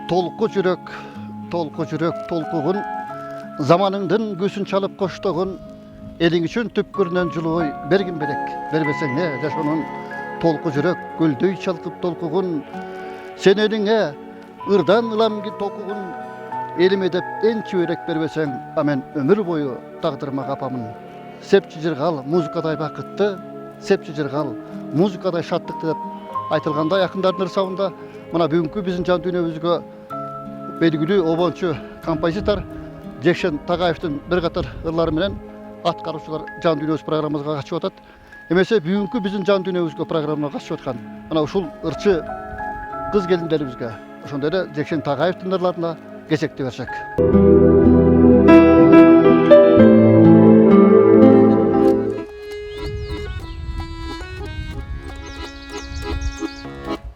Толку жүрек толкугун заманыңдын көсүн чалып коштогун элиң үчүн түпкүрүнөн жылуу бергин берек бербесең не жашоонун толку жүрөк көлдөй чалкып толкугун сен элиңе ырдан ыламги толкугун элиме деп эн чүбөрек бербесең амен өмүр бою тагдырыма капамын сепчи жыргал музыкадай бакытты сепчи жыргал музыкадай шаттыкты деп айтылгандай акындардын ырсабында мына бүгүнкү биздин жан дүйнөбүзгө белгилүү обончу композитор Жекшен Тағаевтың бір қатар ырлары менен аткаруучулар жан дүйнөбүз программабызга катышып атат. Эмесе бүгүнкү биздин жан дүйнөбүзгө программага катышып аткан мына ушул ырчы кыз келиндерибизге ошондой эле Жекшен Тағаевтың ырларына кезекти берсек.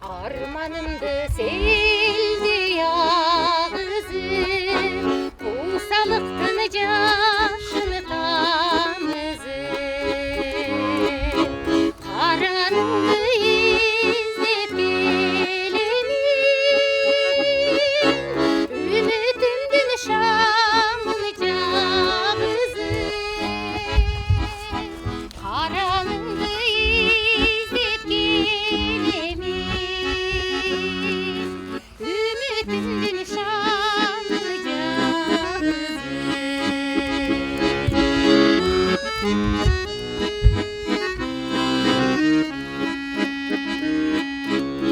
Armanımdı seldi ağızı, Kusalıktın yaşını tamızı. Karanımdı izlep gelenin, Ümitimdin şamın cağızı. Karanımdı izlep gelenin, Ümitimdin şamın cağızı.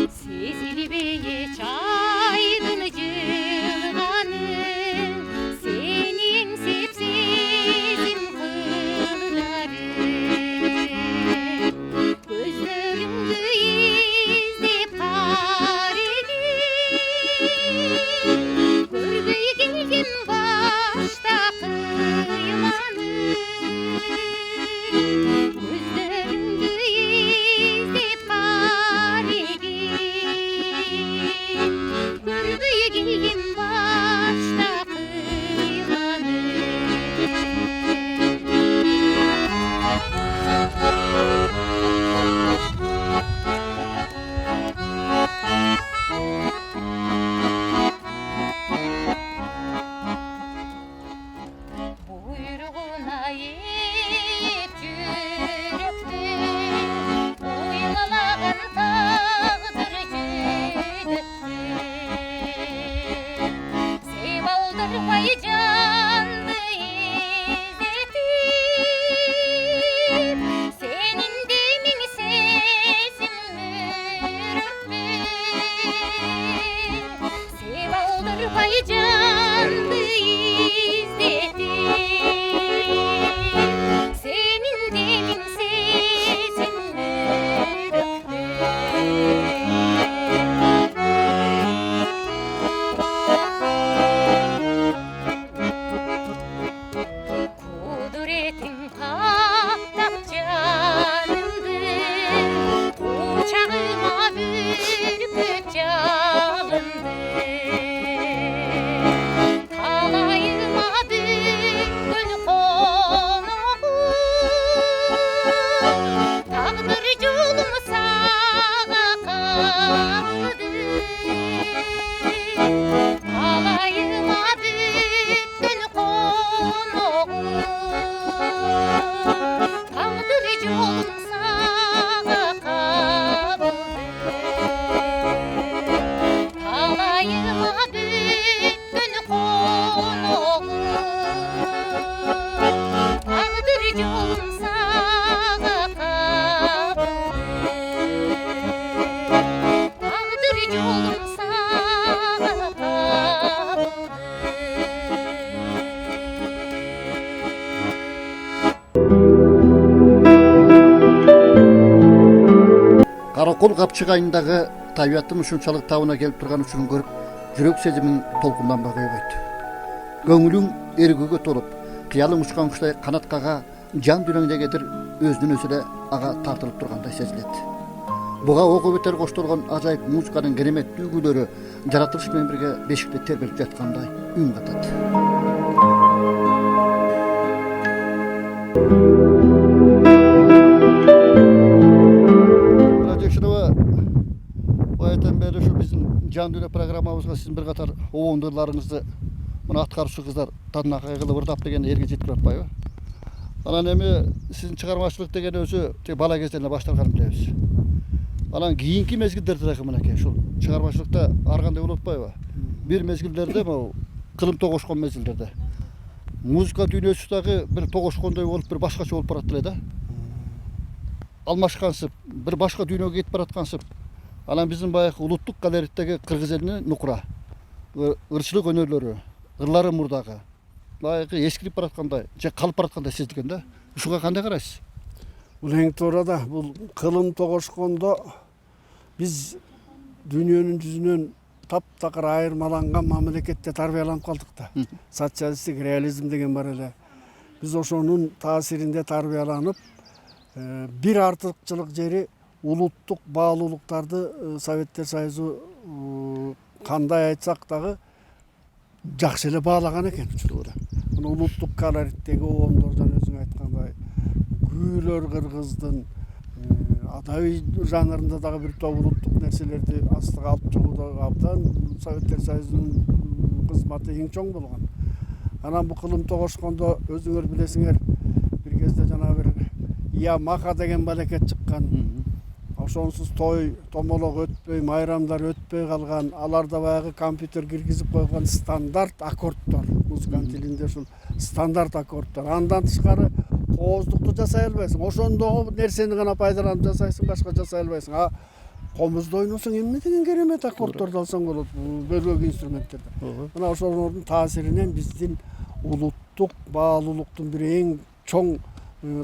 Sezilibeye çaydın cılganı, Senin sepsizim kılları. Gözlerimde izlep kar edin, Görgüye gelgin başta kıymanı. Gözlerimde izlep kar edin, Görgüye gelgin başta kıymanı. Buyruğuna eğip yürekti, Uylalagan tağdır güdüttü. Sevaldırmay candı izletip, Senin demin sesim ürktü. Sevaldırmay candı izletip, Senin demin sesim Kuduretin kaplap canımdı, Uçağıma bürküp çalındı. Kalayıma büktün konuğum, Tağdır yolum sağa kaldı. Kalayıma büktün konuğum, Tağdır yolum sağa kaldı. Kalayıma büktün konuğum, Tağdır yolum sağa kaldı. Tağdır yolum sağa kaldı. Каракол капчыгайындагы табияттын ушунчалык табына келип турган учурун көрүп, жүрөк сезимиң толкунданбай койбойт. Көңүлүң эргүүгө толуп, кыялың учкан куштай канат кага, жан дүйнөңдөгүдир өзүнүн өзү эле ага тартылып тургандай сезилет. Буга ого бетер коштолгон ажайып музыканын кереметтүү күйлөрү жаратылыш менен бирге бешикте тербелип жаткандай үн катат. Баятан бери ушу биздин Жан Дүнө программабызга сиздин бир катар обондорлоруңузду мына аткаруучу кыздар Таннакай кылып ырдап деген элге жеткирип атпайбы? Анан эми сиздин чыгармачылык деген өзү тек бала кезден эле башталган билебиз. Анан кийинки мезгилдерде дагы мынакей ушул чыгармачылыкта ар кандай болуп атпайбы? Бир мезгилдерде могу кылым тогошкон мезгилдерде музыка дүйнөсү дагы бир тогошкондой болуп бир башкача болуп барат эле да. Алмашкансып, бир башка дүйнөгө кетип бараткансып. Анан биздин баягы улуттук галереядеги кыргыз элинин нукура, ырчылык өнөрлөрү, ырлары мурдагы баягы эскирип бараткандай, же калып бараткандай сезилген да. Ушуга кандай карайсыз? Бул эң туура да. Бул кылым тогошкондо биз дүйнөнүн жүзүнөн таптакыр айырмаланган мамлекетте тарбияланып калдык да. Социалисттик реализм деген бар эле. Биз ошонун таасиринде тарбияланып, бир артыкчылык жери улуттук баалуулуктарды Советтер Союзу кандай айтсак дагы жакшы эле баалаган экен учурда. Мына улуттук колориттеги обондордон өзүң айткандай күүлөр кыргыздын адабий жанрында дагы бир топ улуттук нерселерди астыга алып чыгууда абдан Советтер Союзунун кызматы эң чоң болгон. Анан бул кылым тогошкондо өзүңөр билесиңер, бир кезде жана бир Ямаха деген балекет чыккан. Ошонсуз той томолок өтпөй, майрамдар өтпөй калган. Аларда баягы компьютер киргизип койгон стандарт аккордтор, музыканын тилинде ушул стандарт аккордтор. Андан тышкары кооздукту жасай албайсың. Ошондогу нерсени гана пайдаланып жасайсың, башка жасай албайсың. Комузду ойносоң эмне деген керемет аккордторду алсаң болот, бөлөк инструменттерди. Мына ошолордун таасиринен биздин улуттук баалуулуктун бир эң чоң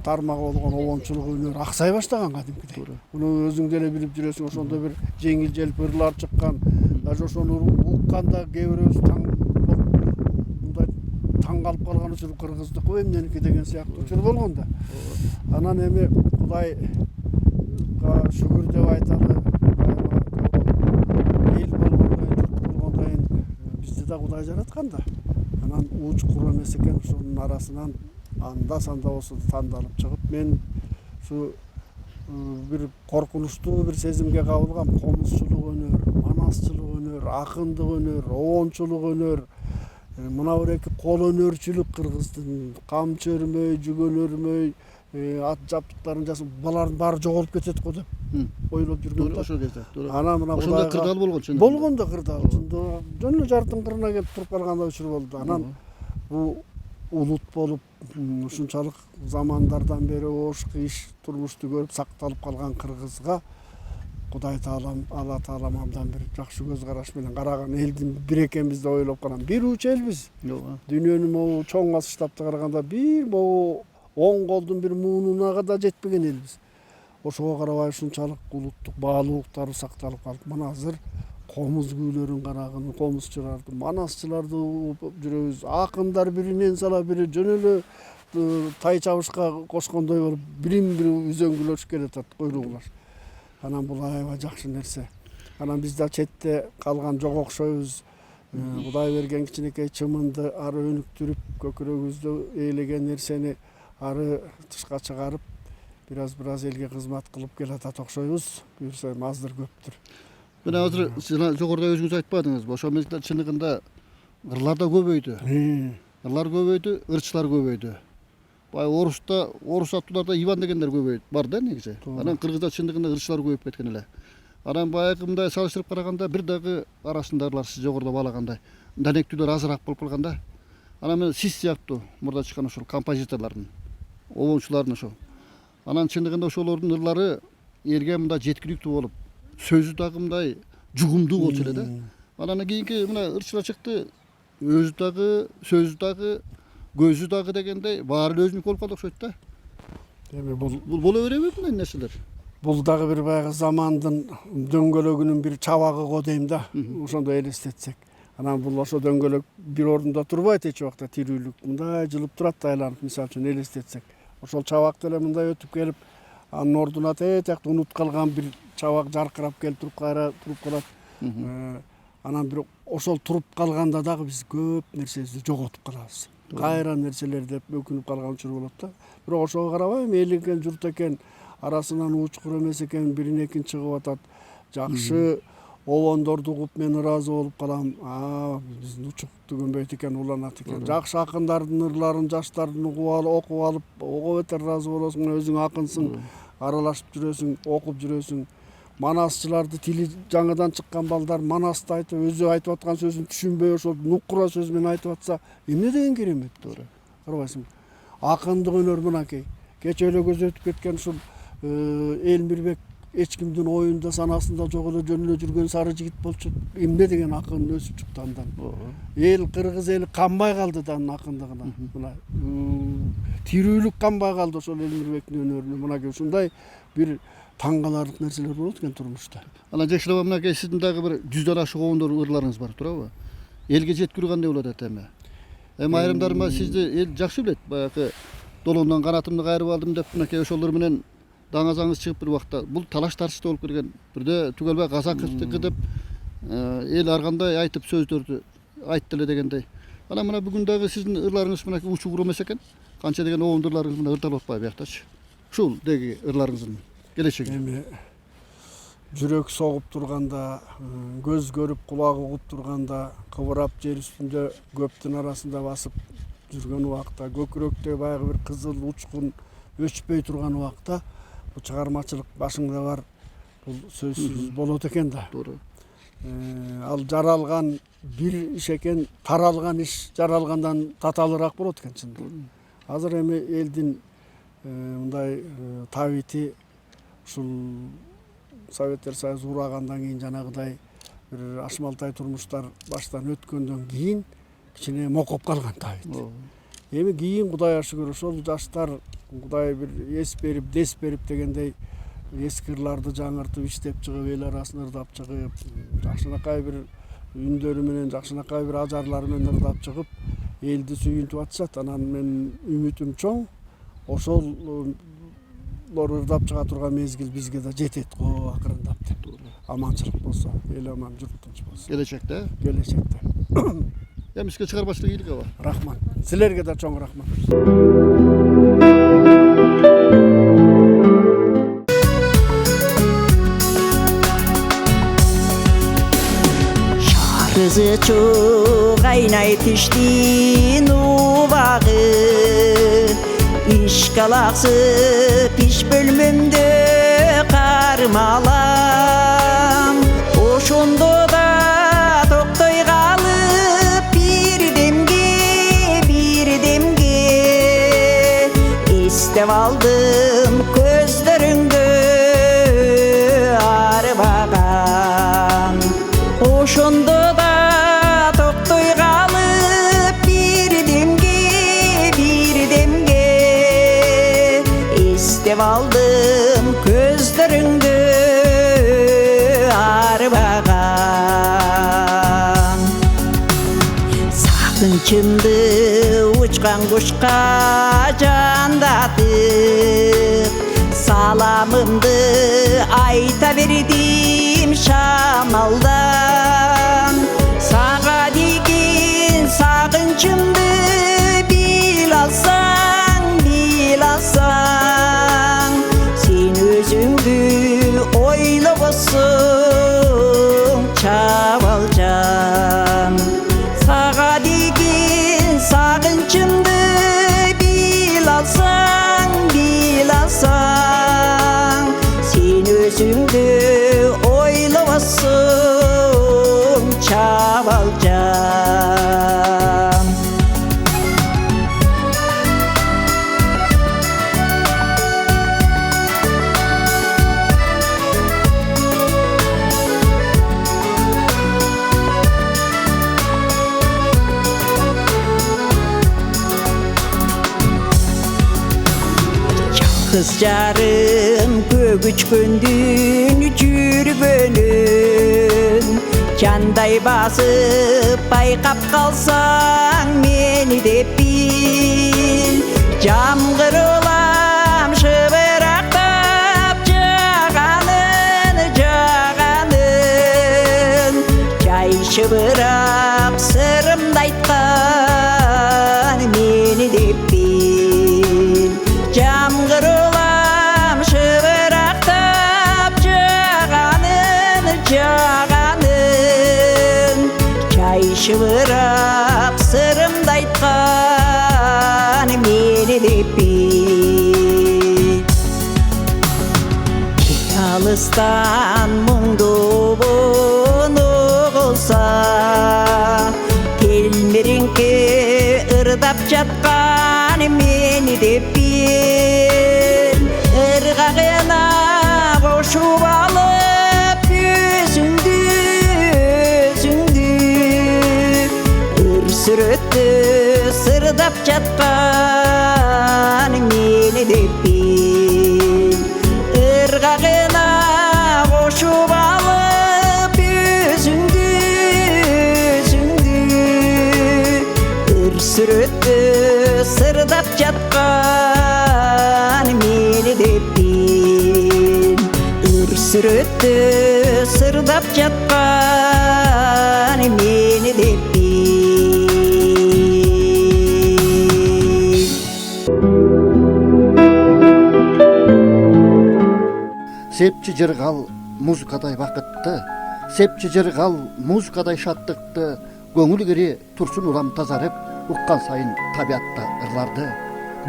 тармагы болгон обончулук өнөр аксай баштаган кадимкидей. Муну өзүң деле билип жүрөсүң, ошондо бир жеңил желпи ырлар чыккан. Даже ошону укканда кээ бирөөбүз мындай таң калып калган учур кыргыздыкы эмненики деген сыяктуу учур болгон да. Анан эми Кудайга шүгүр деп айталы. Эл болгондойн, журт болгондойн бизди да Кудай жараткан да. Анан ууч кур эмес экен, ошонун арасынан анда санда болсо тандалып чыгып, мен ушу бир коркунучтуу бир сезимге кабылгам. Комузчулук өнөр, манасчылык өнөр, акындык өнөр, обончулук өнөр, мына бир эки кол өнөрчүлүк кыргыздын камчы өрмөй, жүгөн өрмөй, ат жабдыктарын жасап, булардын баары жоголуп кетет го деп ойлоп жүргөм да. Ошол кезде. Анан мына ошондой кырдаал болгон чын. Болгон да кырдаал. Жөн эле жардын кырына келип туруп калгандай учур болду. Анан бул улут болуп ушунчалык замандардан бери ош кыйш турмушту көрүп сакталып калган кыргызга Кудай Таалам, Алла Таалам абдан бир жакшы көз караш менен караган элдин бир экенбиз деп ойлоп калам. Бир уч элбиз. Дүйнөнүн могу чоң масштабта караганда бир могу оң колдун бир муунуна да жетпеген элбиз. Ошого карабай ушунчалык улуттук баалуулуктары сакталып калып, мына азыр комуз күүлөрүн карагын, комузчуларды, манасчыларды жүрөбүз. Акындар биринен сала бири жөн эле тай чабышка кошкондой болуп, бирин-бири үзөңгүлөшүп келатат, куйругулар. Анан бул аябай жакшы нерсе. Анан биз да четте калган жок окшойбуз. Кудай берген кичинекей чымынды ары өнүктүрүп, көкүрөгүбүздө ээлеген нерсени ары тышка чыгарып, бир аз элге кызмат кылып келатат окшойбуз. Буюрса аздыр көптүр. Мына азыр жогоруда өзүңүз айтпадыңызбы? Ошол мезгилде чыныгында ырлар да көбөйдү. Ырлар көбөйдү, ырчылар көбөйдү. Баягы орус аттууларда Иван дегендер көбөйдү, бар да негизи. Анан кыргызда чындыгында ырчылар көбөйүп кеткен эле. Анан баягы мындай салыштырып караганда бир дагы арасындагылар сиз жогоруда баалагандай данектүүлөр азыраак болуп калган да. Анан мен сиз сыяктуу мурда чыккан ошол композиторлордун, обончулардын ошо. Анан чындыгында ошолордун ырлары элге мындай жеткиликтүү болуп, сөзү дагы мындай жугумдуу болчу эле да. Анан кийинки мына ырчылар чыкты, өзү дагы, сөзү дагы, көзү дагы дегендей баары эле өзүнүкү болуп калды окшойт да. Эми бул боло береби мындай нерселер? Бул дагы бир баягы замандын дөңгөлөгүнүн бир чабагы го дейм да. Ошондой элестетсек. Анан бул ошо дөңгөлөк бир ордунда турбайт эч убакта, тирүүлүк мындай жылып турат да айланып, мисалы үчүн элестетсек. Ошол чабак деле мындай өтүп келип, анын ордуна тетиякты унут калган бир чабак жаркырап келип туруп кайра туруп калат. Анан бирок ошол туруп калганда дагы биз көп нерсебизди жоготуп калабыз. Кайра нерселер деп өкүнүп калган учур болот да. Бирок ошого карабай, эл экен, журт экен, арасынан уучкур эмес экен, бирин экин чыгып атат. Жакшы обондорду угуп мен ыраазы болуп калам. Биздин учук түгөнбөйт экен, уланат экен. Жакшы акындардын ырларын жаштардын окуп алып, ого бетер ыраазы болосуң. Өзүң акынсың, аралашып жүрөсүң, окуп жүрөсүң. Манасчыларды тили жаңыдан чыккан балдар манасты айтып, өзү айтып аткан сөзүн түшүнбөй ошол нукура сөз менен айтып атса, эмне деген керемет, туура. Карабайсың. Акындык өнөр мынакей. Кече эле көз өтүп кеткен ушул Элмирбек эч кимдин оюнда санасында жок эле жөн эле жүргөн сары жигит болчу. Эмне деген акын өсүп чыкты андан. Эл кыргыз эли канбай калды да анын акындыгына. Мына тирүүлүк канбай калды ошол Элмирбектин өнөрүнө. Мынакей ушундай бир таң каларлык нерселер болот экен турмушта. Анан Жекшилова, мынакей сиздин дагы бир 100дан ашык обондор ырларыңыз бар, туурабы? Элге жеткирүү кандай болот эми? Айрымдарыма сизди эл жакшы билет. Баягы долондон канатымды кайрып алдым деп мынакей ошолор менен даңазаңыз чыгып бир убакта бул талаш тартышта болуп келген. Бирде түгөлбай казакчылык деп эл ар кандай айтып сөздөрдү айтты эле дегендей. Анан мына бүгүн дагы сиздин ырларыңыз мынакей учугур эмес экен. Канча деген обондорларыңыз мына ырдалып атпайбы бияктачы. Ушул деги ырларыңыздын келечеги. Эми жүрөк согуп турганда, көз көрүп, кулак угуп турганда, кыбырап жер үстүндө көптүн арасында басып жүргөн убакта, көкүрөктө баягы бир кызыл учкун өчпөй турган убакта бул чыгармачылык башыңда бар, бул сөзсүз болот экен да. Туура. Ал жаралган бир иш экен, таралган иш жаралгандан татаалыраак болот экен чындыгы. Азыр эми элдин мындай табити ушул Советтер Союзу урагандан кийин жанагыдай бир ашмалтай турмуштар баштан өткөндөн кийин кичине мокоп калган табит. Эми кийин Кудайга шүгүр ошол жаштар Кудай бир эс берип, дес берип дегендей эски ырларды жаңыртып иштеп чыгып, эл арасын ырдап чыгып, жакшынакай бир үндөрү менен, жакшынакай бир ажарлары менен ырдап чыгып, элди сүйүнтүп атышат. Анан мен үмүтүм чоң, ошол ырдап чыга турган мезгил бизге да жетет го акырындап деп. Аманчылык болсо, эл аман, журт тынч болсо. Келечекте? Келечекте. Эми сизге чыгармачылык ийгилиги бар. Рахмат. Силерге да чоң рахмат. Шарызы кайнай тиштин убагы, ишкалаксы пиш бөлмөмдө кармалам. Ошондо да токтой калып бир демге эстеп алдым көздөрүңдө арбаган. Ошондо да токтой калып бир демге эстеп алдым көздөрүңдө арбаган. Сагынчымды учкан кушка жандатып, саламымды айта бердим шамалдан. Сага деген сагынчымды бил алсаң, сен өзүңдү ойлобосуң чабалжан. Сага деген сагынчымды бил алсаң, сен өзүңдү ойлобосуң чабалжан. Kız jarım kөгүчкөндүн жүргөнүн, жандай басып байкап калсаң мени деп бил. Жамгыр улам шыбырактап жаганын, жай шыбырак сырымды айткан мени деп бил. Жамгыр улам шыбырактап жаганын, шыбырап сырымды айтқан мені деп бил. Алыстан мұңды бұны қылса, телмеріңке ырдап жатқан мені деп бил. Ырғағына қошып алып өзіңді сүрөттө сырдап жатқан мені деп бил. Ырғағына қошып алып өзіңді сүрөттө сырдап жатқан мені деп бил. Сүрөттө сырдап жатқан мені деп Сепчи жыргал музыкадай бакытты, сепчи жыргал музыкадай шаттыкты, көңүл кири турсун улам тазарып, уккан сайын табиатта ырларды.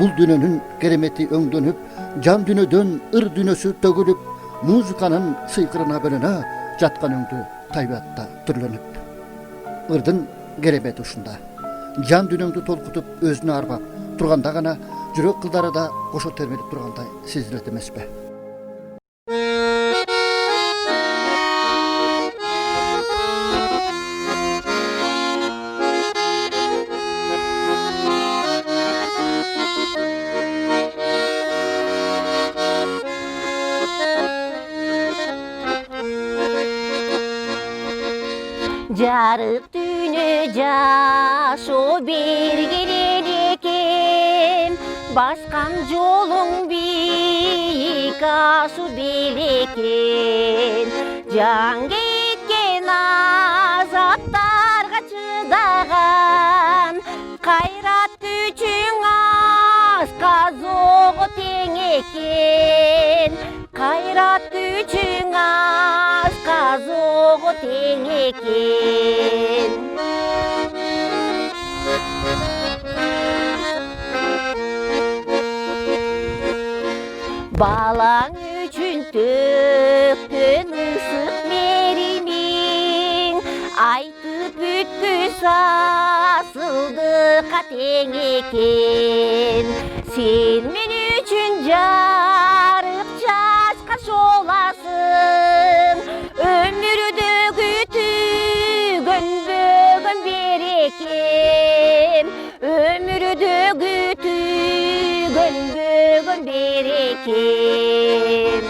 Бул дүйнөнүн керемети өңдөнүп, жан дүйнөдөн ыр дүйнөсү төгүлүп, музыканын сыйкырына бөлөнө жаткан өңдү табиатта түрлөнүп. Ырдын керемети ушунда. Жан дүйнөңдү толкутуп өзүнө арбап турганда гана жүрөк кылдары да кошо термелип тургандай сезилет эмеспи? Жарык дүйнө жашоо берген элекем, баскан жолуң бийик асуу белекен. Жан кеткен азаптарга чыдаган, кайрат күчүң аска зого тең экен. Кайрат күчүң аска зого тең экен. Балаң үчүн төккөн ысык меримиң, айтып бүткүс асылдыкка тең экен. Сен мен үчүн жарык чачкан жоласың, өмүрдөгү түгөнбөгөн берекем. Өмүрдөгү түгөнбөгөн берекем.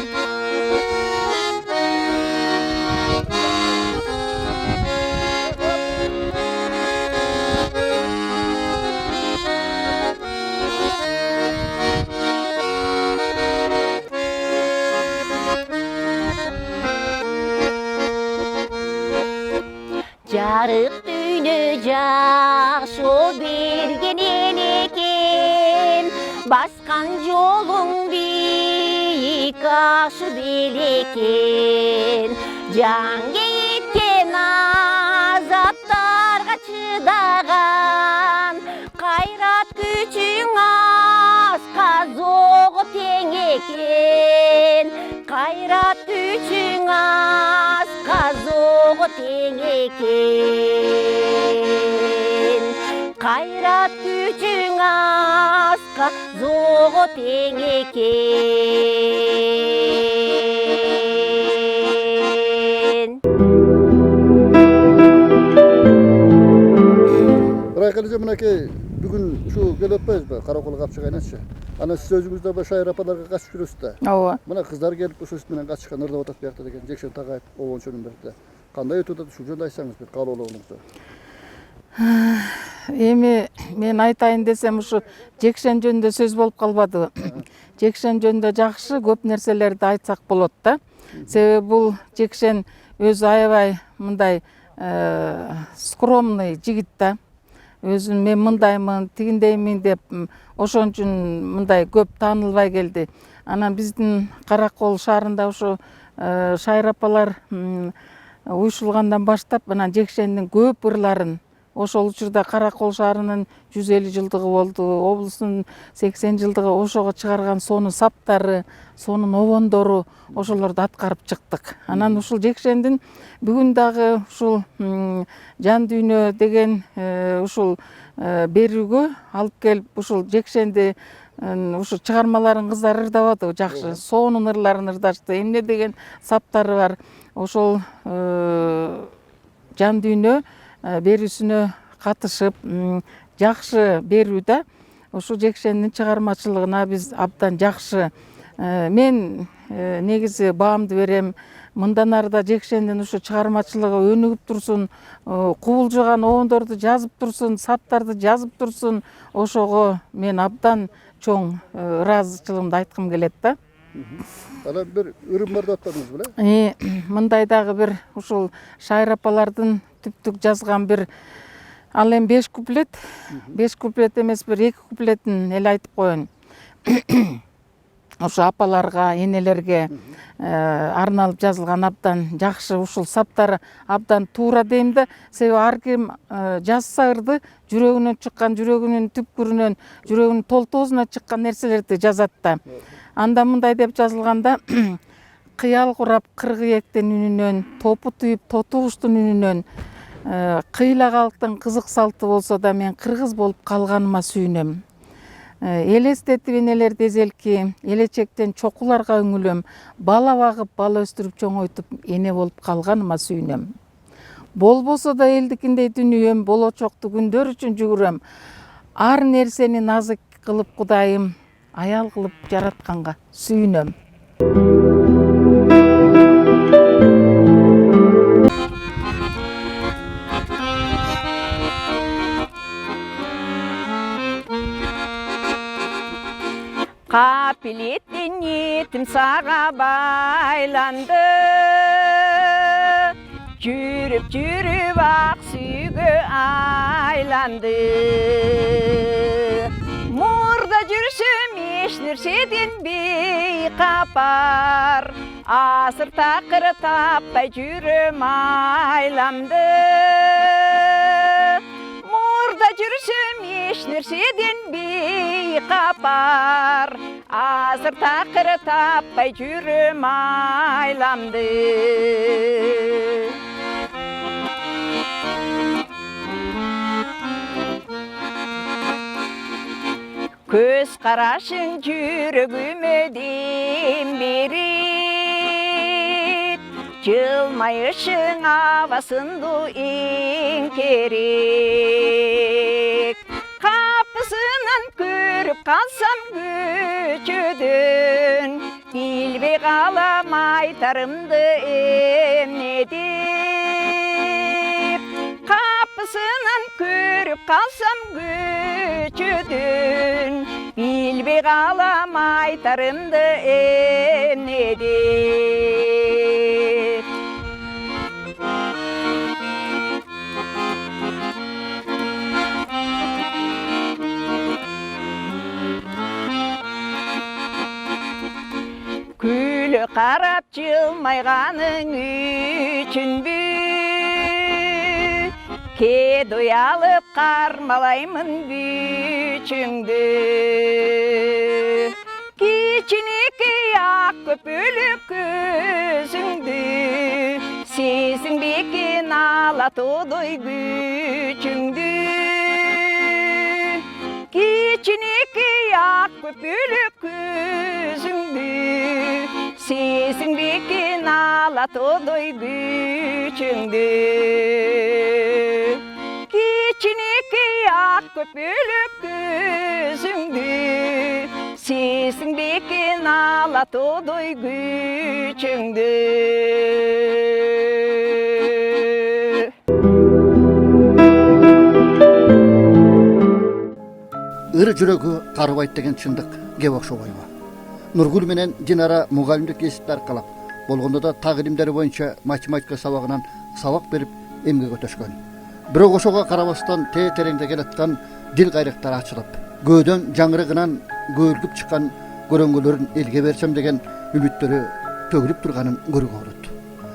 Жарык дүйнө жашоо берген элекем, баскан жолуң бийик асуу белекен. Жан кеткен азаптарга чыдаган, кайрат күчүң аска зого тең экен. Кайрат күчүң аска зого тең экен. Кайрат күчүң аска зого тең экен. Райкалыжы мынакей бүгүн ушу келип атпайбызбы? Караколго капчыгайначы. Ана сиз өзүңүз да шайыр апаларга качып жүрөсүз да. Ооба. Мына кыздар келип ошо менен качышкан ырдап атат биякта деген Жекшен Тагаев обончунун бирде. Кандай өтүп атат ушул жөнүндө айтсаңыз бир каалоолоруңузду. Эми мен айтайын десем ушу Жекшен жөнүндө сөз болуп калбадыбы? Жекшен жөнүндө жакшы көп нерселерди айтсак болот да. Себеби бул Жекшен өзү аябай мындай скромный жигит да. Өзүн мен мындаймын, тигиндеймин деп ошон үчүн мындай көп таанылбай келди. Анан биздин Каракол шаарында ушу шайыр апалар уюшулгандан баштап анан Жекшендин көп ырларын ошол учурда Каракол шаарынын 150 жылдыгы болду, облустун 80 жылдыгы, ошого чыгарган сонун саптары, сонун обондору, ошолорду аткарып чыктык. Анан ушул Жекшендин бүгүн дагы ушул жан дүйнө деген ушул берүүгө алып келип, ушул Жекшенди ушу чыгармаларын кыздар ырдабады, жакшы, сонун ырларын ырдашты. Эмне деген саптары бар. Ошол жан дүйнө берүүсүнө катышып, жакшы берүүдө ушу Жекшендин чыгармачылыгына биз абдан жакшы. Мен негизи баамды берем. Мындан арда Жекшендин ушу чыгармачылыгы өнүгүп турсун, кубулжуган обондорду жазып турсун, саптарды жазып турсун. Ошого мен абдан чоң ыраазычылыгымды айткым келет да. Анан бир ырым бар деп атпадыңыз беле? Мындай дагы бир ушул Шайыр апалардын түптүк жазган бир, ал эми 5 куплет, 5 куплет эмес, бир 2 куплетин эле айтып коеюн. Ушу апаларга, энелерге арналып жазылган абдан жакшы, ушул саптары абдан туура дейм да. Себеби ар ким жазса ырды жүрөгүнөн чыккан, жүрөгүнүн түпкүрүнөн, жүрөгүнүн толтоосуна чыккан нерселерди жазат да. Анда мындай деп жазылганда: кыял курап кыргыектин үнүнөн, топу түйүп тоту куштун үнүнөн, кыйла калктын кызык салты болсо да мен кыргыз болуп калганыма сүйүнөм. Элестетип энелерди эзелки, элечектен чокуларга үңүлөм, бала багып, бала өстүрүп чоңойтуп, эне болуп калганыма сүйүнөм. Болбосо да элдикиндей дүнүйөм, болочокту күндөр үчүн жүгүрөм. Ар нерсени назык кылып Кудайым, аял кылып жаратканга сүйүнөм. Капилеттен ниетим сага байланды, жүрүп жүрүп ак сүйгө айланды. Мурда жүрсөм эч нерседен бейкапар, асыр такыр таппай жүрөм айламды. Мурда жүрсөм эч нерседен бейкапар, азыр такыр таппай жүрөм айламды. Көз карашың жүрөгүмө дем берет, жылмайышың абасынду эң керек. Капысынан көрүп калсам көчөдөн, билбей калам айтарымды эмне деп. Капысынан көрүп калсам көчөдөн, билбей калам айтарымды эмне деп. Күлө карап жылмайганың үчүнбү, кедой алып кармалаймын бүчүңдү. Кичинекей ак көпөлүк көзүңдү, сезинбекен ала тодой күчүңдү. Кичинекей ак көпөлүк көзүңдү, сезинбекен ала тодой күчүңдү. Кичинекей ак көпөлүк көзүңдү, сезинбекен ала тодой күчүңдү. Ыр жүрөгү карыбайт деген чындык кеп окшобойбу? Нургүл менен Динара мугалимдик кесипти аркалап, болгондо да тагилимдери боюнча математика сабагынан сабак берип эмгек өтөшкөн. Бирок ошого карабастан тереңде келаткан дил кайрактары ачылып, көөдөн жаңырыгынан көөлгүп чыккан көрөңгөлөрүн элге берсем деген үмүттөрү төгүлүп турганын көрүүгө болот.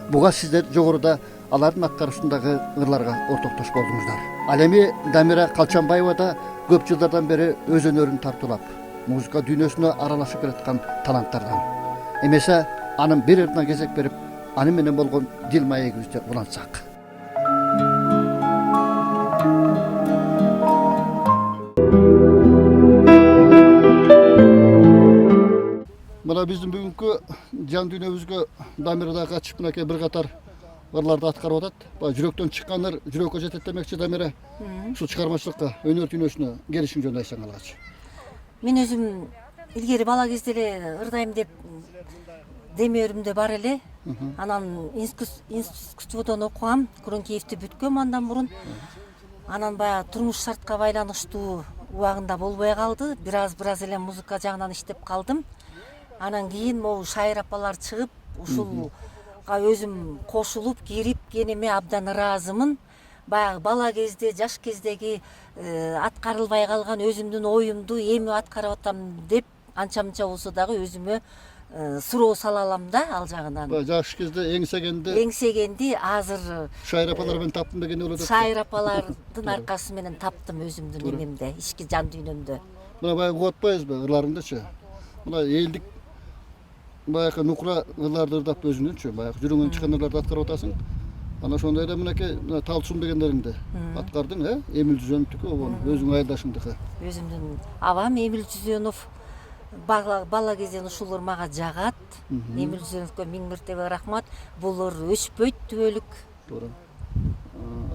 Буга сиздер жогоруда алардын аткарышындагы ырларга ортоктош болдуңуздар. Ал эми Дамира Калчанбаева да көп жылдардан бери өз өнөрүн тартуулап, музыка дүйнөсүнө аралашып келаткан таланттардан. Эмесе анын бир ырына кезек берип, аны менен болгон дил маегибизди улантсак. Мына биздин бүгүнкү жан дүйнөбүзгө Дамирада катышып мынакей бир катар ырларды аткарып атат. Баягы жүрөктөн чыккан ыр жүрөккө жетет демекчи Дамира. Ушул чыгармачылыкка, өнөр дүйнөсүнө келишиң жөнүндө айтсаң алгачы. Мен өзүм илгери бала кезде эле ырдайм деп демөөрүмдө бар эле. Анан искусстводон окугам, Курункеевди бүткөм андан мурун. Анан баягы турмуш шартка байланыштуу убагында болбой калды. Бир аз эле музыка жагынан иштеп калдым. Анан кийин могу шайыр апалар чыгып, ушулга өзүм кошулуп кирип кениме абдан ыраазымын. Баягы бала кезде, жаш кездеги аткарылбай калган өзүмдүн оюмду эми аткарып атам деп анча мынча болсо дагы өзүмө суроо сала алам да ал жагынан. Жаш кезде Эңсегенди азыр шайыр апалар менен таптым дегенде болот. шайыр апалардын аркасы менен таптым өзүмдүн эмемде, ички жан дүйнөмдө. Мына баягы угуп атпайбызбы ырларыңдычы? Мына элдик баягы нукура ырларды ырдап өзүңүнчү, баягы жүрөгүңөн чыккан ырларды аткарып атасың. Ана ошондой эле мынакей Талчун дегендериңди аткардың, Эмил Жүзөнүктүкү болгон, өзүң айылдашыңдыкы. Өзүмдүн абам Эмил Жүзөнов бала кезден ушул ыр мага жагат. Эмил Жүзөновго миң мертебе рахмат. Бул ыр өчпөйт түбөлүк. Туура.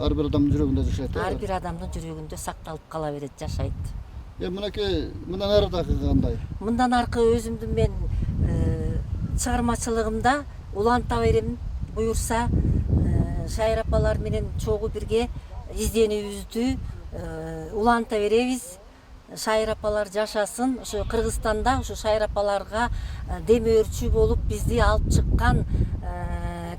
Ар бир адамдын жүрөгүндө жашайт. Ар бир адамдын жүрөгүндө сакталып кала берет, жашайт. Мынакей мындан ары дагы кандай? Мындан аркы өзүмдүн мен чыгармачылыгымда уланта берем, буюрса шайыр апалар менен чогуу бирге изденүүбүздү уланта беребиз. Шайыр апалар жашасын. Ошо Кыргызстанда ушу шайыр апаларга демөөрчү болуп бизди алып чыккан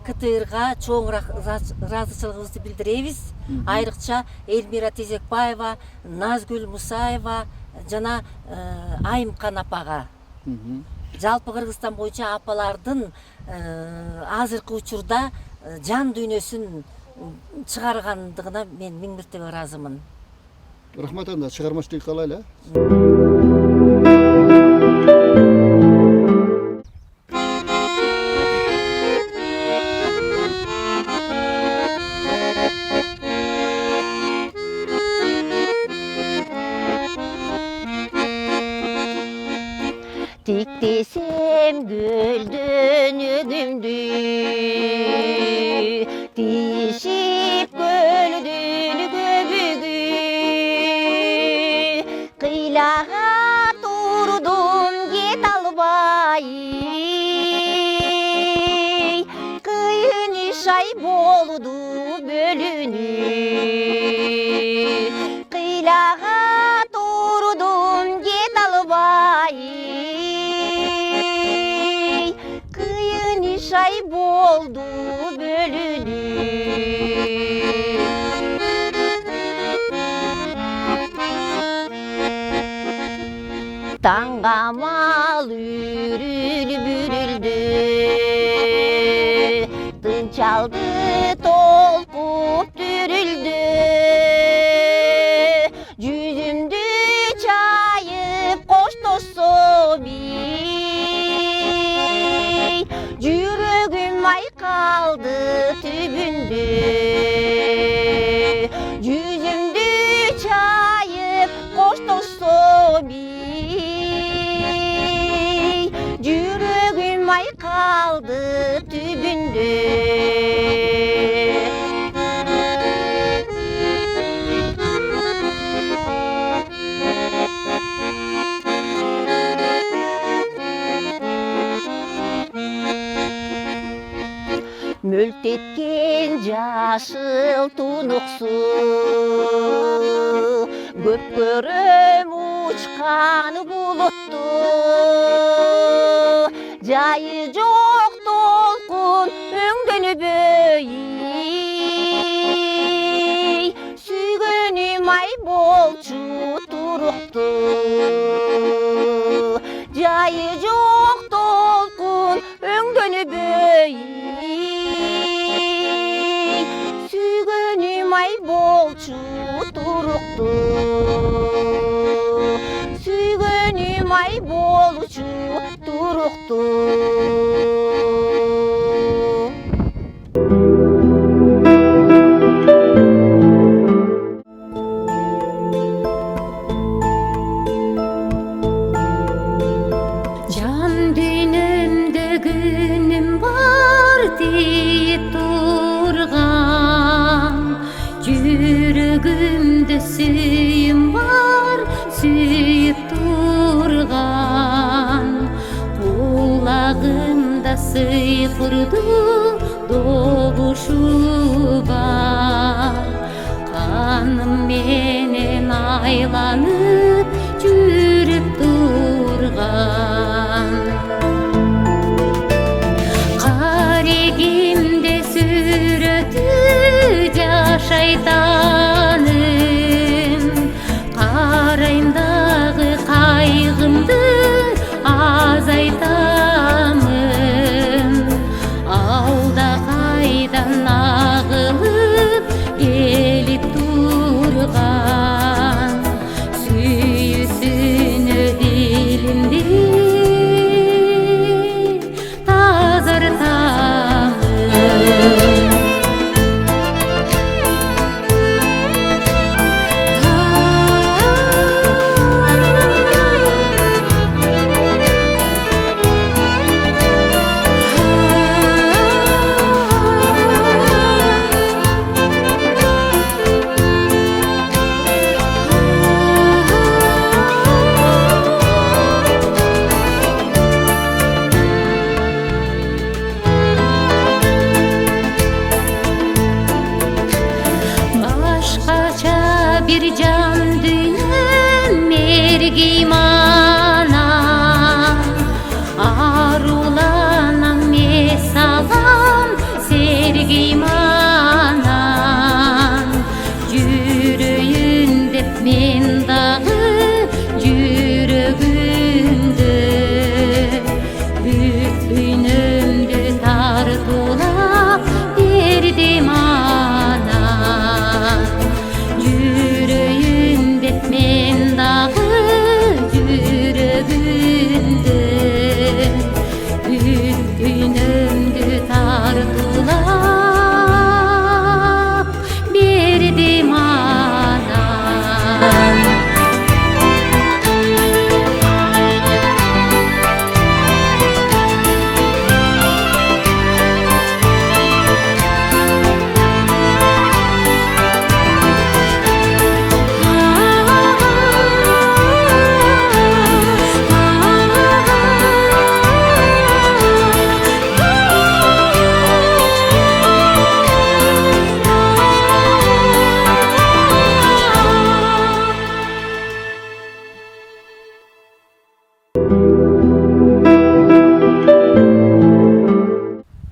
КТРга чоң ыраазычылыгыбызды билдиребиз. Айрыкча Элмира Тезекбаева, Назгүл Мусаева жана Айымкан апага. Жалпы Кыргызстан боюнча апалардын азыркы учурда жан дүйнөсүн чыгаргандыгына мен миң мертебе ыраазымын. Рахмат анда, чыгармачылык калайлы. Tiktesem gülden ödümdü, dişip göldün göbügü. Kıylağa durdum get albay, kıyın işay boldu bölünü. Kıylağa durdum get albay, şay boldu bölünü. Tangamal ürül bürüldü, tın çaldı tolkup dürüldü. Yüzümdü çayıp koştu sobi, yüreğim ay kaldı tübündü. Yüzümdü çayıp koştu sobi, yüreğim ay kaldı tübündü. Mülk etken yaşıl tunuksu, göpkörüm uçkan buluttu. Jayı jok dolkun öngdönü böйй, süygөнүм ay bolчу turuktu. Jayı jok dolkun öngdönü böйй, болчу турукту сүйгөнүм ай болчу турукту Can dünümde günüm var deyip durgan Yüreğimde suyum var suyup durgan Kulağımda sıyqırdı doğuşu var Kanım menen aylanıp жүрүп турган Карегимде сүрөтү жашайтаным Карайм дагы кайгымды азайтамын Алда кайдан агылып келип турган Сүйүүсүнө дилимди тазартамын Башкача бир жан дүйнөм мергейм анан Аруланам месалам сергейм анан Жүрөйүн деп мен дагы жүрөгүмдө Бүт дүйнөмдү тартуулап бердим анан Жүрөйүн деп мен дагы жүрөгүмдө Бүт дүйнөмдү тартуулап бердим анан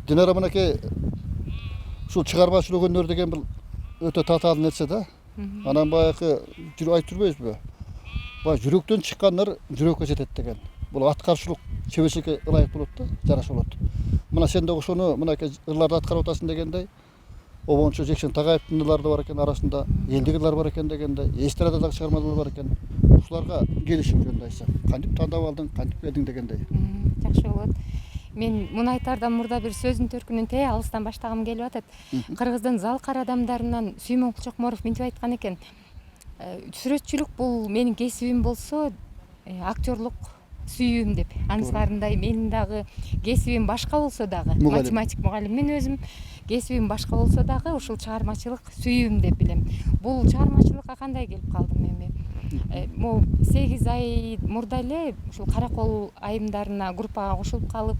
Динара мынакей ушул чыгармачылык өнөр деген бул өтө татаал нерсе да. Анан баягы айтып жүрбөйбүзбү? Баягы жүрөктөн чыккандар жүрөккө жетет деген. Бул аткарчылык чеберчиликке ылайык болот да, жараша болот. Мына сен да ошону мынакей ырларды аткарып атасың дегендей, обончу Жекшен Тагайевдин ырлары да бар экен, арасында элдик ырлар бар экен дегендей, эстрададагы чыгармалар бар экен. Ушуларга келишим жөнүндө айтсаң, кантип тандап алдың, кантип келдиң дегендей. Жакшы болот. Мен муну айтаардан мурда бир сөздүн төркүнүн алыстан баштагым келип атат. Кыргыздын залкар адамдарынан Сүймөн Кулчокморов мынтип айткан экен. Сүрөтчүлүк бул менин кесибим болсо, актерлук сүйүүм деп. Анысыңарындай менин дагы кесибим башка болсо дагы, математик мугалиммин өзүм. Кесибим башка болсо дагы ушул чыгармачылык сүйүүм деп билем. Бул чыгармачылыкка кандай келип калдым эми? Могу 8 ай мурда эле ушул Каракол айымдарына группага кошулуп калып,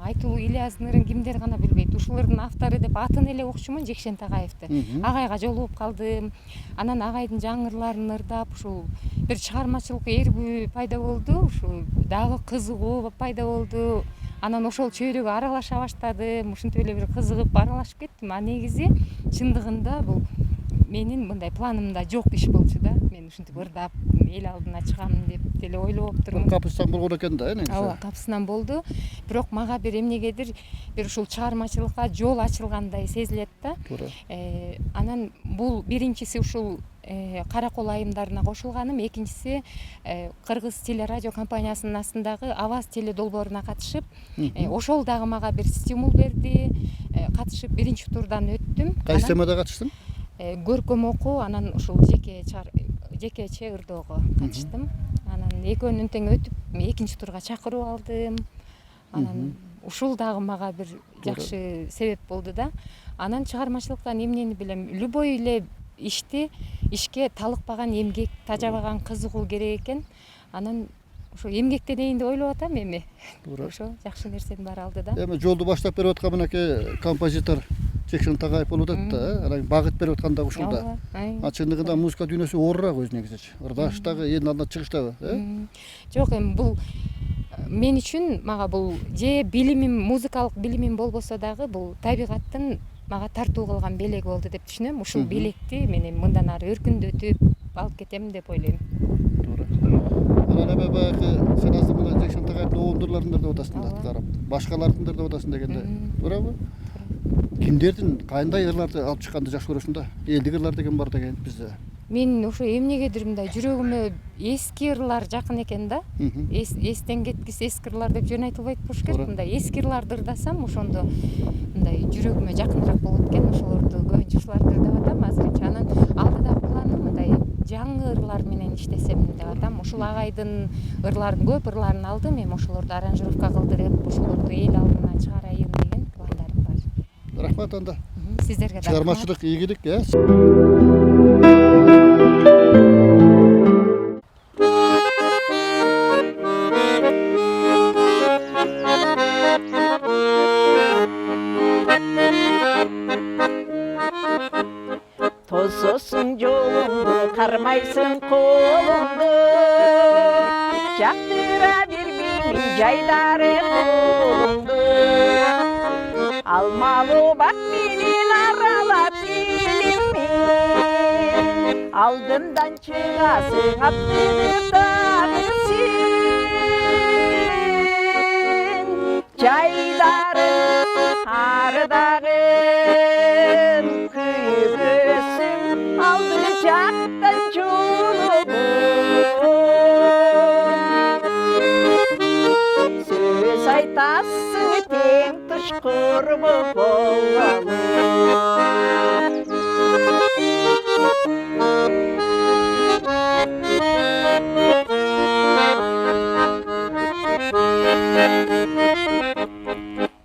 Айтулуу Ильяздын ырын кимдер гана билбейт. Ушулардын автору деп атын эле окчумун Жекшен Тагайевди. Агайга жолугуп калдым. Анан агайдын жаңы ырларын ырдап, ушул бир чыгармачылык эрбүү пайда болду. Ушул дагы кызыгуу пайда болду. Анан ошол чөйрөгө аралаша баштадым. Ушинтип эле бир кызыгып аралашып кеттим. А негизи чындыгында бул менин мындай планымда жок иш болчу да. Мен ушинтип ырдап эл алдына чыгам деп деле ойлоп Бул турмун. капыстан болгон экен да, негизи. Ооба, капысынан болду. Бирок мага бир эмнегедир бир ушул чыгармачылыкка жол ачылгандай сезилет да. Туура. Анан бул биринчиси ушул Каракол айымдарына кошулганым, экинчиси Кыргыз телерадио компаниясынын астындагы Аваз теле долбооруна катышып, ошол дагы мага бир стимул берди. Катышып биринчи турдан өттүм. Кайсы темада катыштың? Көркөм окуу, анан ушул жекече ырдоого катыштым. Анан экөөнүн тең өтүп, экинчи турга чакыруу алдым. Анан ушул дагы мага бир жакшы себеп болду да. Анан чыгармачылыктан эмнени билем, любой эле ишке талыкпаган эмгек, тажабаган кызыгуу керек экен. Анан ошо эмгектенейин деп ойлоп атам эми. Туура. Ошо жакшы нерсенин баары алды да. Эми жолду баштап берип аткан мынакей композитор Жекшен Тагаев болуп атат да. Анан багыт берип аткан дагы ушулда. Чындыгында музыка дүйнөсү оорураак өзү негизичи. Ырдаш дагы элдин алдына чыгыштабы, Жок, эми бул мен үчүн мага бул же билимим, музыкалык билимим болбосо дагы бул табигаттын мага тартуу кылган белеги болду деп түшүнөм. Ушул белекти мен эми мындан ары өркүндөтүп алып кетем деп ойлойм. Туура. Анан эми баягы сен азыр мына Жекшен Тагаевдин оомдурларыңдар деп атасың да, карап. Башкалардыңдар деп атасың дегенде. Туурабы? Кимдердин кандай ырларды алып чыкканды жакшы көрөсүң да? Элдик ырлар деген бар деген бизде. Мен ошо эмнегедир мындай жүрөгүмө эски ырлар жакын экен да. Эстен кеткис эски ырлар деп жөн айтылбайт болуш керек. Мындай эски ырларды ырдасам, ошондо мындай жүрөгүмө жакыныраак болот экен. Ошолорду көбүнчө ушуларды ырдап атам азырынча. Анан алдыда планым мындай жаңы ырлар менен иштесем деп атам. Ушул агайдын ырларын, көп ырларын алдым, эми ошолорду аранжировка кылдырып, ошолорду эл алдына чыгарайын деген пландарым бар. Рахмат анда. Сиздерге да Чыгармачылык ийгилик, Тососуң жолуңду, кармайсың колуңду, жактыра бербеймин жайдары колуңду. Алмалуу бак менен аралап келимин, алдымдан чыгасың аптырып дагы сен. Жайдары ардагым күйгөсүң, алды жактан жолугуп. Сөз айтасың тең тышкыр болалы.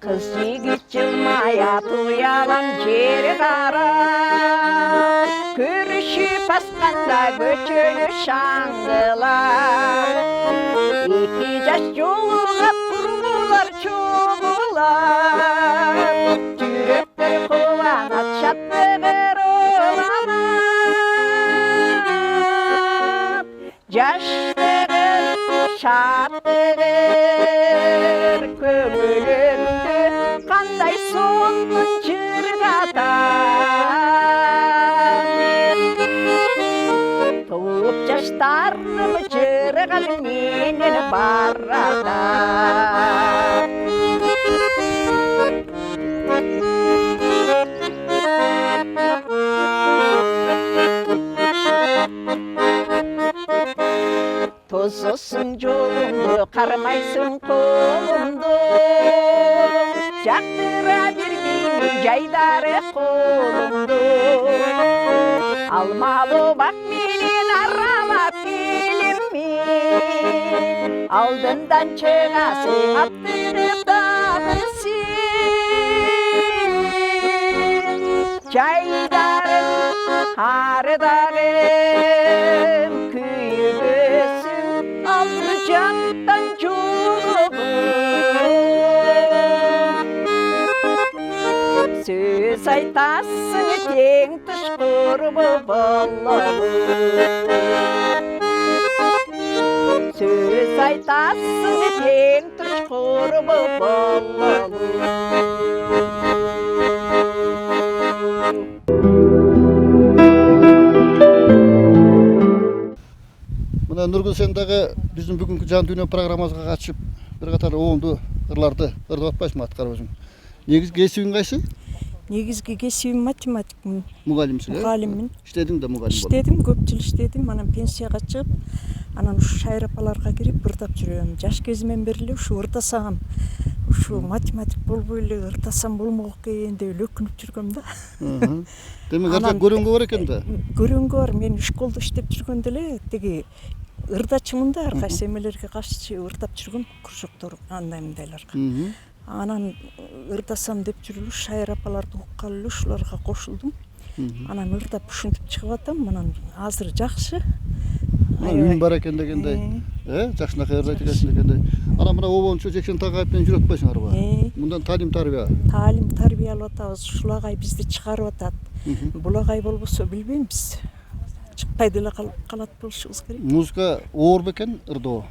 Кыз жигит жылмая туялам жер карап, көрүшүп асканда көчөнү шаңгылар. Эки жаш жолугап кургулар чогулар, жүрөктөр кубанат шаттыгыр уланат. Жаштыгыр шаттыгыр көңүлүмдү кандай сонун чыргатат. Тууп жаштарым жырган менен баратат. Тососуң жолуңду, кармайсың колуңду, жактыра бербеймин жайдары колуңду. Алмалуу бак менен аралап келимин, алдымдан чыгасың аптырып дагы сен. Жайдары ардагым күйгөсүң, алды жактан жолугуп. Сөз айтасың тең тышкыр болалы. Сөз айтасың тең тышкыр болалы. Мына Мына Нургүл сен дагы биздин бүгүнкү Жан дүйнө программабызга катышып бир катар оңду ырларды ырдап атпайсыңбы аткарып өзүң? Негизги кесибиң кайсы? Негизги кесибим математикмин, Мугалимсиң, мугалиммин. Иштедиң да мугалим болуп. Иштедим, көп жыл иштедим. Анан пенсияга чыгып, анан ушу шайыр апаларга кирип ырдап жүрөм. Жаш кезимден бери эле ушу ырдасам, ушу математик болбой эле ырдасам болмок экен деп эле өкүнүп жүргөм да. Демек ырдап көргөнгө бар экен да. Көргөнгө бар. Мен школдо иштеп жүргөндө эле тиги ырдачымын да, ар кайсы эмелерге каршы ырдап жүргөм, кружоктор андай мындайларга. Анан ырдасам деп жүрүп шайыр апаларды уккалы эле ушуларга кошулдум. Анан ырдап ушинтип чыгып атам. Анан азыр жакшы. Үйүм бар экен дегендей. Жакшынакай ырдайт экенсиң дегендей. Анан мына обончу Жекшен Тагаев менен жүрүп атпайсыңарбы? Мындан талим тарбия. Таалим тарбия алып атабыз. Ушул агай бизди чыгарып атат. Бул агай болбосо билбейм, биз чыкпай деле калат болушубуз керек. Музыка оор бекен ырдоо.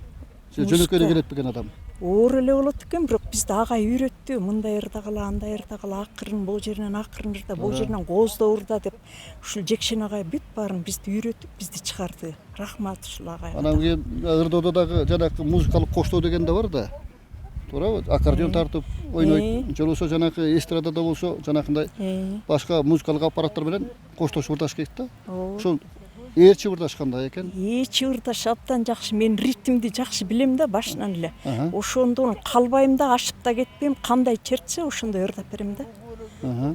Жөнөкөй эле келет бекен адам. Оор эле болот экен, бирок бизди агай үйрөттү. Мындай ырдагыла, андай ырдагыла, акырын бул жеринен акырын ырда, бул жеринен кооздоо ырда деп. Ушул Жекшен агай бүт баарын бизди үйрөтүп, бизди чыгарды. Рахмат ушул агайга. Анан кийин ырдоодо дагы жанагы музыкалык коштоо деген да бар да. Туурабы? Аккордеон тартып ойнойт. Же болбосо жанагы эстрадада болсо жанакындай башка музыкалык аппараттар менен коштошуп ырдаш керек да. Ошол ээрчи ырдаш кандай экен? Ээрчи ырдаш абдан жакшы. Мен ритмди жакшы билем да башынан эле. Ошондон калбайм да, ашып да кетпейм. Кандай чертсе ошондой ырдап берем да.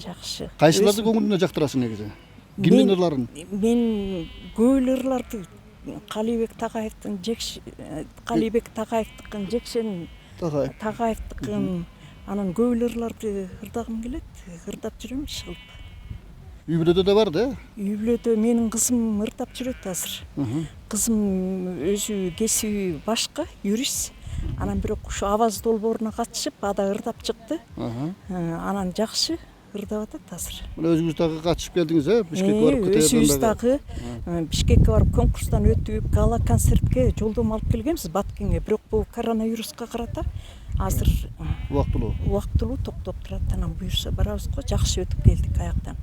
Жакшы. Кайсыларды көңүлүнө жактырасың негизи? Кимдин ырларын? Мен көп эле ырларды Калибек Тагаевдин, Жекшен Тагаевдикин, анан көп эле ырларды ырдагым келет. Ырдап жүрөм иш кылып. Үй бүлөдө да бар да? Үй бүлөдө менин кызым ырдап жүрөт азыр. Кызым өзү кесиби башка, юрист. Анан бирок ушу аваз долбооруна катышып, ада ырдап чыкты. Анан жакшы ырдап атат азыр. Мына өзүңүз дагы катышып келдиңиз, Бишкекке барып кетерден өзүбүз дагы Бишкекке барып конкурстан өтүп, гала концертке жолдомо алып келгенбиз Баткенге. Бирок бул коронавируска карата азыр убактылуу токтоп турат. Анан буюрса барабыз го, жакшы өтүп келдик аяктан.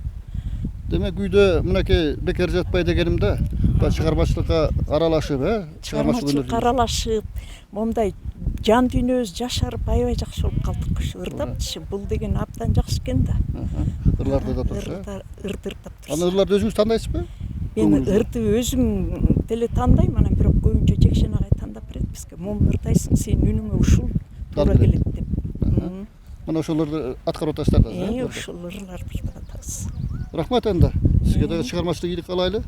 Демек үйдө мынакей бекер жатпай дегеним да, чыгармачылыкка аралашып, чыгармачылыкка аралашып, момундай жан дүйнөбүз жашарып аябай жакшы болуп калдык. Ушу ырдапчы, бул деген абдан жакшы экен да. Ырларды да турса. Ырдап турса. Анан ырларды өзүңүз тандайсызбы? Мен ырды өзүм деле тандайм, анан бирок көбүнчө Жекшен агай тандап берет бизге. Момун ырдайсың, сенин үнүңө ушул туура келет деп. Мына ошолорду аткарып атасыздар да. Ушул ырларды ырдап атабыз. Рахмат энди. Сизге дагы чыгармачылык ийгилик каалайлы.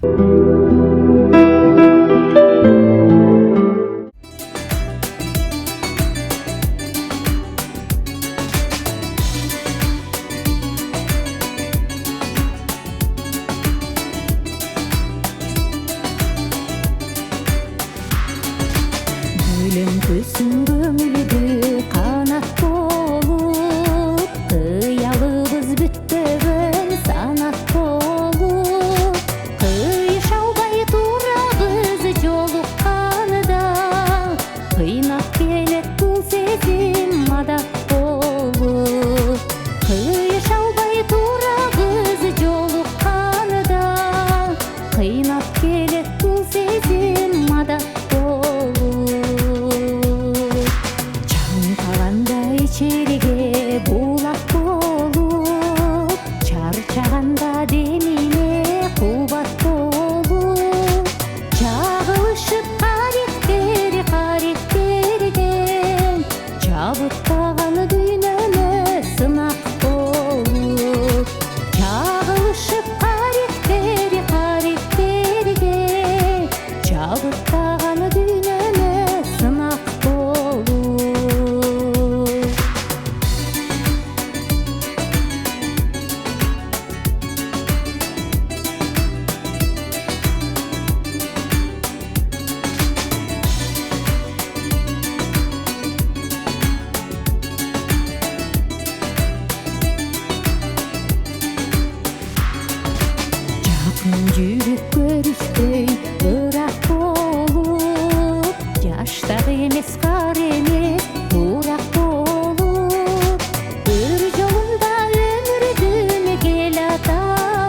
Gülüm küsün gömülüdü kanat bolup, kıyalыбыз бүттөгөн санат болуп, кыйша албай турабыз жолукканда, кыйнап келет бул сезим мадат болуп, кыйша албай турабыз жолукканда, кыйнап келет бул сезим мадат içeriге булак болуп, чарчаганда демине кубат болуп, чагылышып каректерден жабыттаган дүйнөмө сынак болуп, чагылышып каректерге жабыттаган дүйнөмө сынак болуп. Жүрүп көрүшпөй ырак болуп, жаштагы эмес кар эмес бурак болуп, өр жолунда өмүрдүн келатабыз,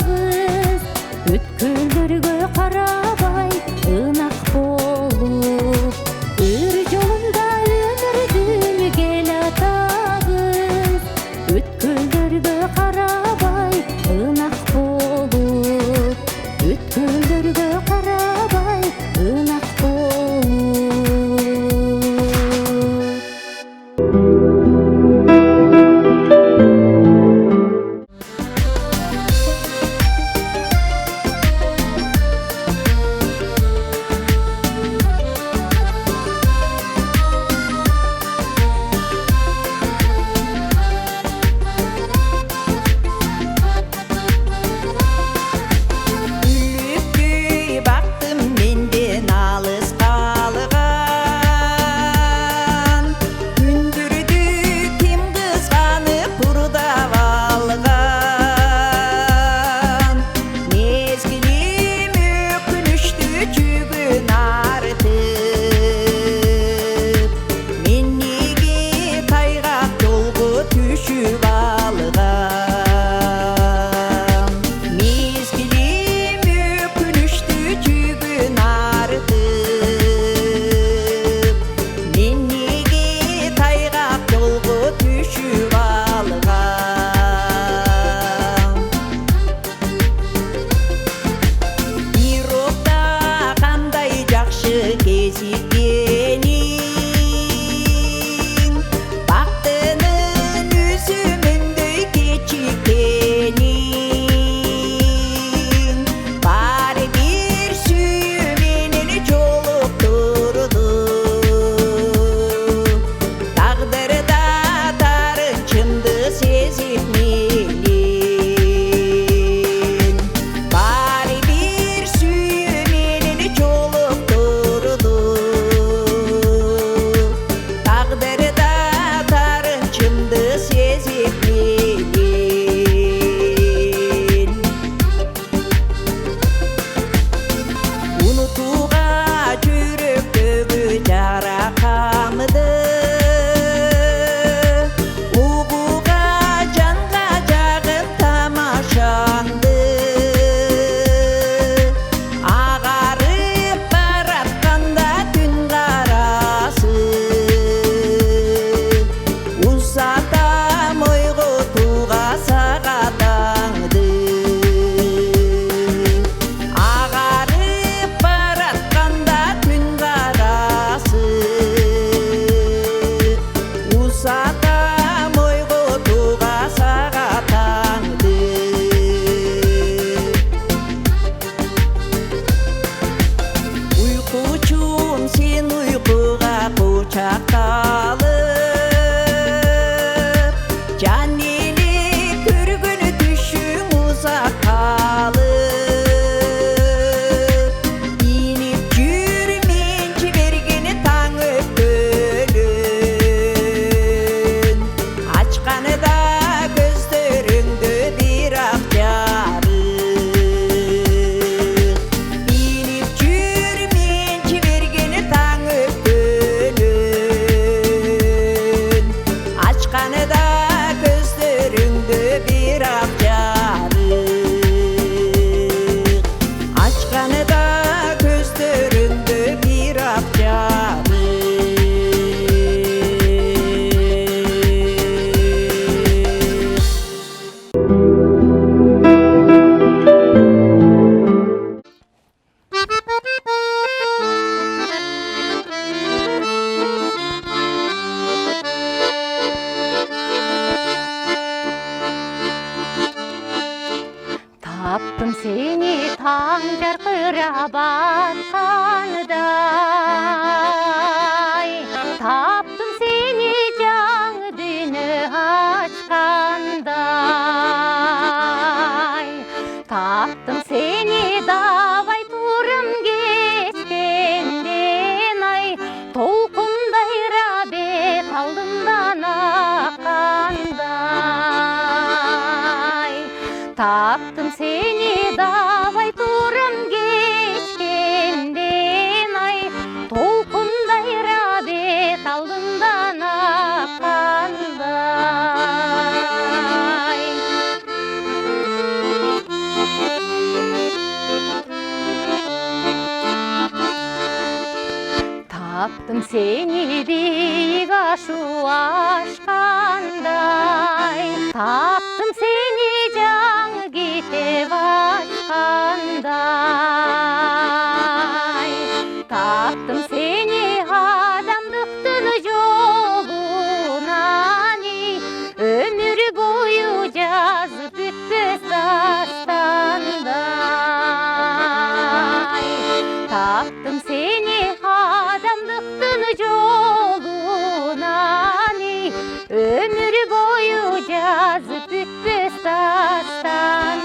өткөндөргө карабай ынак болуп. таң жарқырап атқандай, таптым сені жаңы дүні ашқандай, таптым сені давай турым кешкенден ай, толқындай рабет алдымдан аққандай, таптым сені давай турым кешкенден ай, толқындай рабет алдымдан аққандай. Таптым сені биік ашу ашқандай, таптым сені жаңы кетіп ашқандай, таптым сені адамдықтың жолынан, өмір бойы жазып өтпес дастандай, таптым сені адамдықтың жолынан, өмір бойы жазып өтпес дастандай.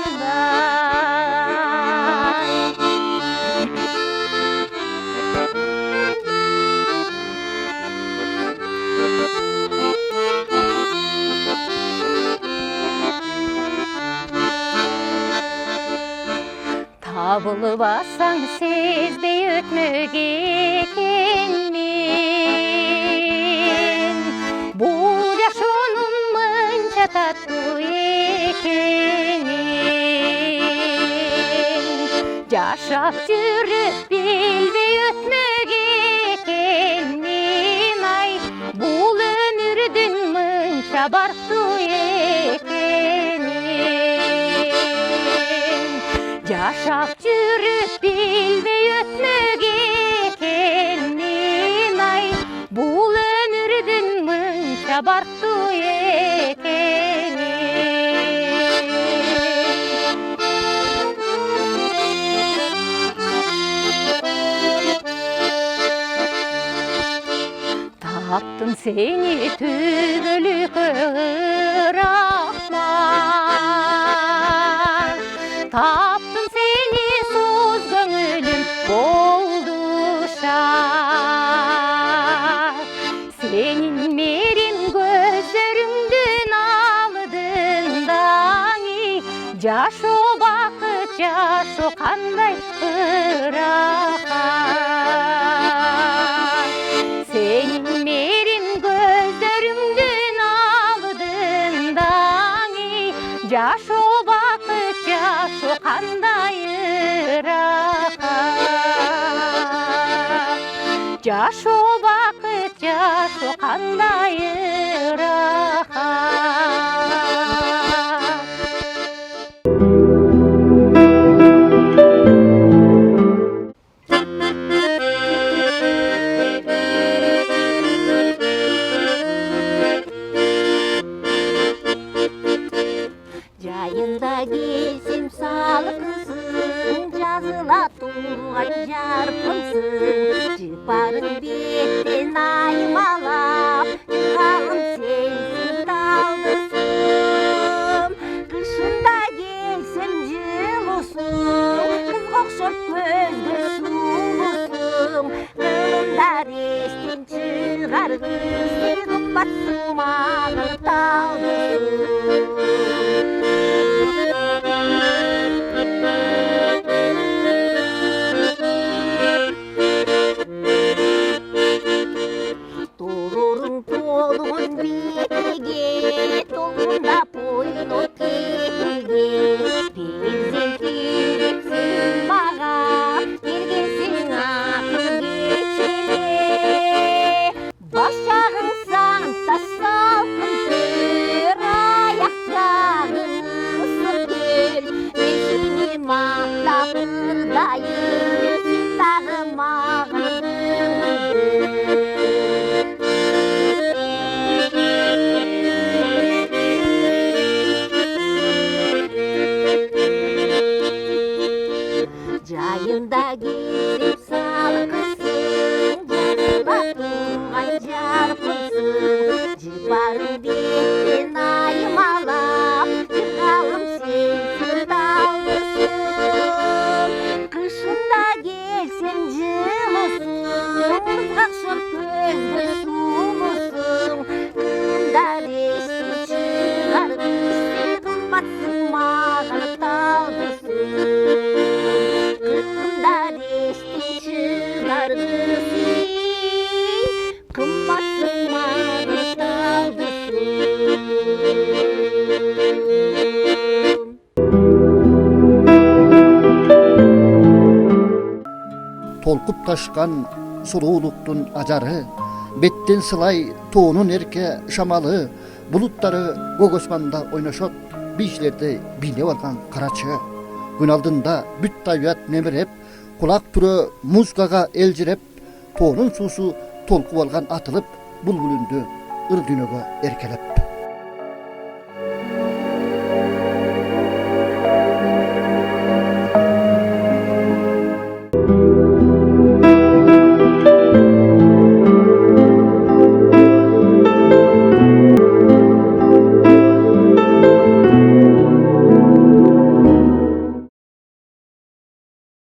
Табылып алсаң сезбей өтмек екенмін, бұл жашоның мынша тату екенін, жашап жүріп білбей өтмек екенмін ай, бұл өмірдің мынша бақытты екенін, жашап жүріп білбей өтмек екенмін ай, бұл өмірдің мынша бақытты екенін. Таптым сені түгілі қырақман, таптым сені соз көңілім болды шақ, сенің мерем көздеріңден алдыңдан, жашо бақыт жашо қандай ырақат, сенің мерем көздеріңден алдыңдан, жашо бақыт жашо қандай ырақат, жашо бақыт жашо қандай ырақат. Жайында келсем салқынсың, жазыла тұрған жарқынсың, жыпарың беттен аймалап, жығағын сенсің талдысың. Қышында келсем жылысың, қызға ұқсап көзге сұлусың, қылымдар естен шығар көзден қымбатсың маған талдысың. Толырың толығын бетеге, толқында бойын өтеге, перзентливсің маған, бергенсің ақыл кешеге. Бас жағың санта салқынсың, аяқ жағың ыстық көл, мен сені мақтап ырдайын, сен тағы маған жайында келсем салқынсың, жаныма туған жарқынсың, жұпарын беттен айымалап, жырғалым сенсіз талдысың. Қышында келсем жылысың, ызғақшыл көзді сулысың, қымдар естен шығар бесте қымбатсың маған талдысың. Қымдар естен шығар бесте қымбатсың маған талдысың. Толкуп ташкан сулуулуктун ажары, беттен сылай тоонун эрке шамалы, булуттары көк османда ойношот, бийчилерди бийлеп алган карачы. Күн алдында бүт табият мемиреп, кулак түрө музыкага элжиреп, тоонун суусу толкуп алган атылып, булбул үндү ыр дүйнөгө эркелеп.